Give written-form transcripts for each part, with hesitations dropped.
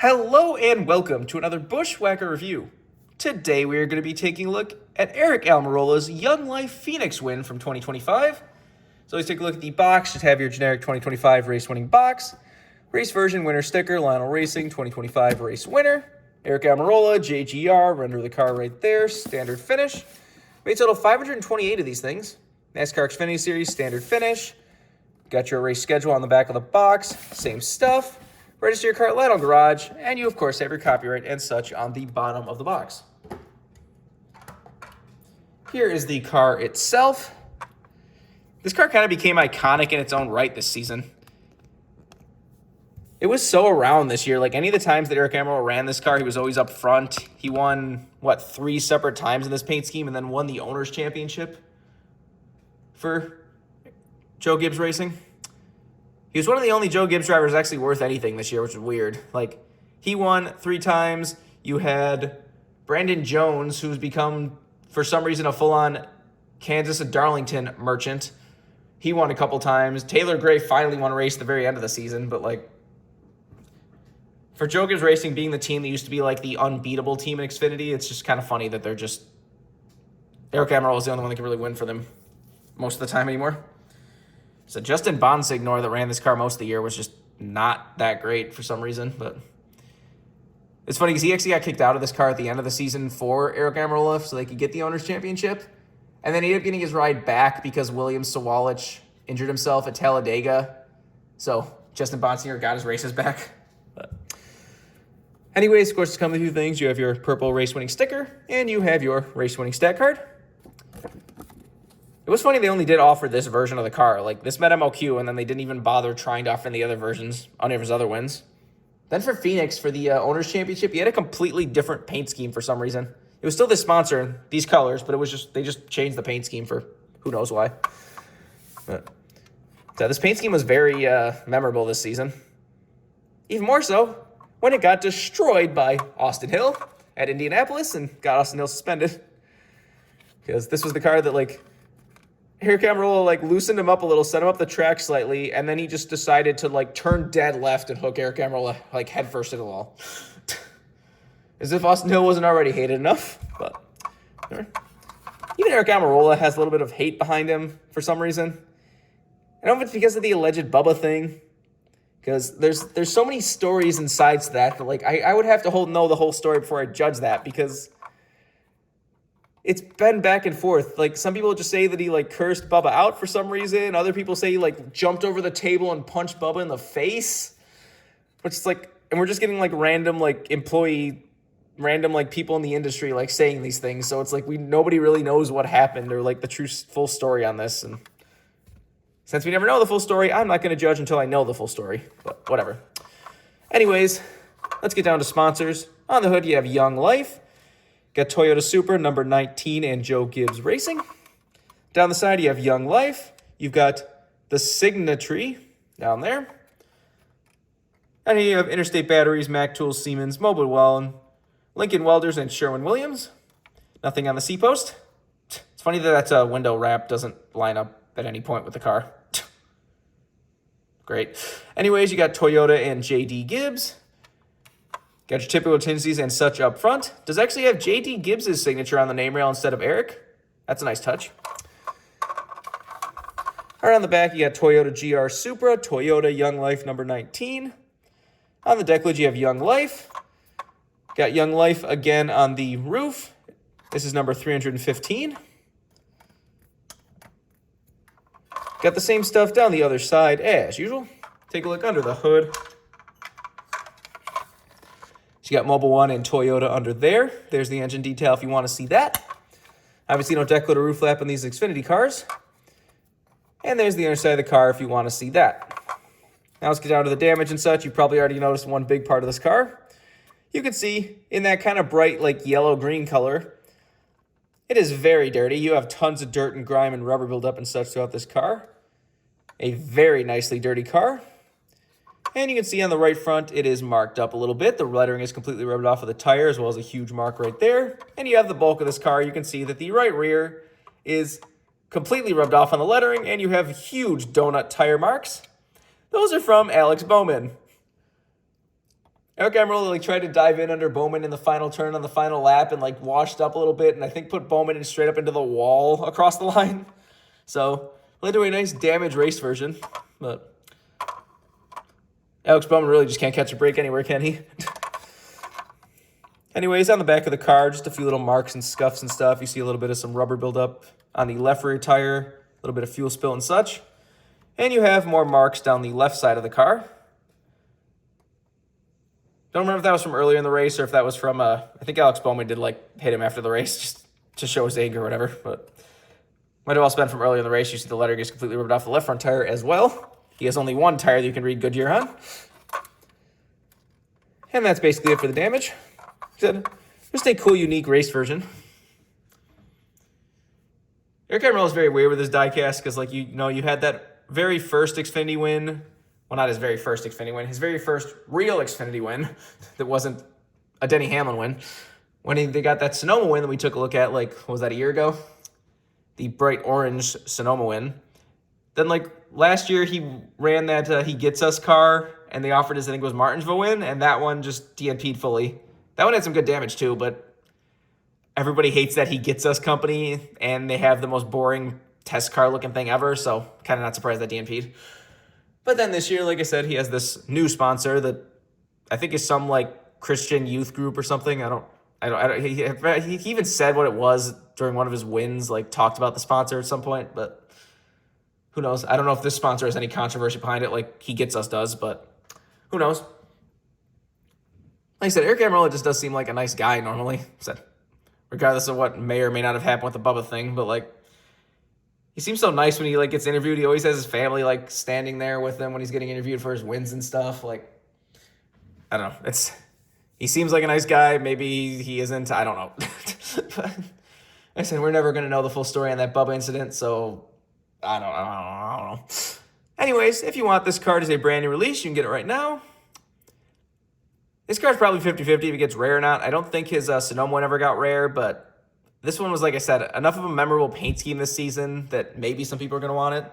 Hello and welcome to another Bushwhacker review. Today we are going to be taking a look at Aric Almirola's Younglife Phoenix win from 2025. So let's take a look at the box. Just have your generic 2025 race winning box. Race version winner sticker, Lionel Racing 2025 race winner. Aric Almirola, JGR, render the car right there, standard finish. Made total 528 of these things. NASCAR Xfinity Series, standard finish. Got your race schedule on the back of the box, same stuff. Register your car at Lionel Garage, and you, of course, have your copyright and such on the bottom of the box. Here is the car itself. This car kind of became iconic in its own right this season. It was so around this year. Like, any of the times that Aric Almirola ran this car, he was always up front. He won, 3 separate times in this paint scheme, and then won the Owners' Championship for Joe Gibbs Racing. He was one of the only Joe Gibbs drivers actually worth anything this year, which is weird. Like, he won 3 times. You had Brandon Jones, who's become, for some reason, a full-on Kansas and Darlington merchant. He won a couple times. Taylor Gray finally won a race at the very end of the season, but, for Joe Gibbs Racing being the team that used to be, the unbeatable team in Xfinity, it's just kind of funny that they're just... Aric Almirola is the only one that can really win for them most of the time anymore. So Justin Bonsignor that ran this car most of the year was just not that great for some reason. But it's funny because he actually got kicked out of this car at the end of the season for Aric Almirola so they could get the Owners' Championship. And then he ended up getting his ride back because William Sawalich injured himself at Talladega. So Justin Bonsignor got his races back. But anyways, of course, to come with 2 things. You have your purple race-winning sticker, and you have your race-winning stat card. It was funny they only did offer this version of the car. This met MLQ, and then they didn't even bother trying to offer the other versions on his other wins. Then for Phoenix, for the Owners' Championship, he had a completely different paint scheme for some reason. It was still this sponsor, these colors, but it was they just changed the paint scheme for who knows why. But, so this paint scheme was very memorable this season. Even more so when it got destroyed by Austin Hill at Indianapolis and got Austin Hill suspended. Because this was the car that, Aric Almirola, loosened him up a little, set him up the track slightly, and then he just decided to, turn dead left and hook Aric Almirola, headfirst into the wall. As if Austin Hill wasn't already hated enough, but even Aric Almirola has a little bit of hate behind him for some reason. I don't know if it's because of the alleged Bubba thing, because there's so many stories and sides to that I would have to know the whole story before I judge that, because it's been back and forth. Some people just say that he, cursed Bubba out for some reason. Other people say he, jumped over the table and punched Bubba in the face. Which is, and we're just getting, random, people in the industry, saying these things. So it's, nobody really knows what happened or, the true full story on this. And since we never know the full story, I'm not going to judge until I know the full story. But whatever. Anyways, let's get down to sponsors. On the hood, you have Younglife. Got Toyota Supra, number 19, and Joe Gibbs Racing. Down the side, you have Younglife. You've got the Signatry down there. And here you have Interstate Batteries, Mac Tools, Siemens, Mobile Weld, Lincoln Welders, and Sherwin-Williams. Nothing on the C-post. It's funny that that window wrap doesn't line up at any point with the car. Great. Anyways, you got Toyota and J.D. Gibbs. Got your typical tendencies and such up front. Does actually have J.D. Gibbs' signature on the name rail instead of Aric. That's a nice touch. All right, on the back, you got Toyota GR Supra, Toyota Younglife number 19. On the deck lid, you have Younglife. Got Younglife again on the roof. This is number 315. Got the same stuff down the other side as usual. Take a look under the hood. So you got Mobile One and Toyota under there. There's the engine detail if you want to see that. Obviously, no deck lid or roof flap on these Xfinity cars. And there's the inner side of the car if you want to see that. Now let's get down to the damage and such. You've probably already noticed one big part of this car. You can see in that kind of bright, yellow-green color, it is very dirty. You have tons of dirt and grime and rubber buildup and such throughout this car. A very nicely dirty car. And you can see on the right front, it is marked up a little bit. The lettering is completely rubbed off of the tire, as well as a huge mark right there. And you have the bulk of this car. You can see that the right rear is completely rubbed off on the lettering, and you have huge donut tire marks. Those are from Alex Bowman. Aric Almirola like tried to dive in under Bowman in the final turn on the final lap and like washed up a little bit, and I think put Bowman in straight up into the wall across the line. So led to a nice damage race version, but Alex Bowman really just can't catch a break anywhere, can he? Anyways, on the back of the car, just a few little marks and scuffs and stuff. You see a little bit of some rubber buildup on the left rear tire, a little bit of fuel spill and such. And you have more marks down the left side of the car. Don't remember if that was from earlier in the race or if that was from, I think Alex Bowman did like hit him after the race just to show his anger or whatever, but might have also been from earlier in the race. You see the letter gets completely ripped off the left front tire as well. He has only one tire that you can read Goodyear on. And that's basically it for the damage. Just a cool, unique race version. Aric Almirola is very weird with his diecast because, like, you had that very first Xfinity win. Well, not his very first Xfinity win. His very first real Xfinity win that wasn't a Denny Hamlin win. When they got that Sonoma win that we took a look at, like, what was that, a year ago? The bright orange Sonoma win. Then, like, last year he ran that He Gets Us car, and they offered his, I think it was Martinsville win, and that one just DNP'd fully. That one had some good damage too, but everybody hates that He Gets Us company, and they have the most boring test car looking thing ever, so kind of not surprised that DNP'd. But then this year, like I said, he has this new sponsor that I think is some like Christian youth group or something. He even said what it was during one of his wins, like talked about the sponsor at some point, but who knows? I don't know if this sponsor has any controversy behind it like He Gets Us does, but who knows? Like I said, Aric Almirola just does seem like a nice guy normally, regardless of what may or may not have happened with the Bubba thing, but like, he seems so nice when he like gets interviewed. He always has his family like standing there with him when he's getting interviewed for his wins and stuff. Like, I don't know. He seems like a nice guy. Maybe he isn't. I don't know. But like I said, we're never gonna know the full story on that Bubba incident, so I don't know. Anyways, if you want this card as a brand new release, you can get it right now. This card's probably 50-50 if it gets rare or not. I don't think his Sonoma one ever got rare, but this one was, like I said, enough of a memorable paint scheme this season that maybe some people are going to want it.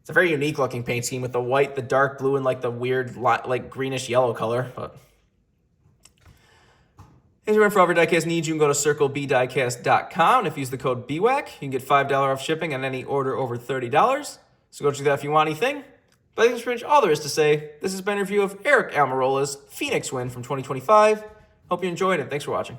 It's a very unique looking paint scheme with the white, the dark blue, and like the weird like greenish yellow color. But if you're in for other diecast needs, you can go to circlebdiecast.com. If you use the code BWhack, you can get $5 off shipping on any order over $30. So go check that if you want anything. But I think that's pretty much all there is to say. This has been a review of Aric Almirola's Phoenix win from 2025. Hope you enjoyed it. Thanks for watching.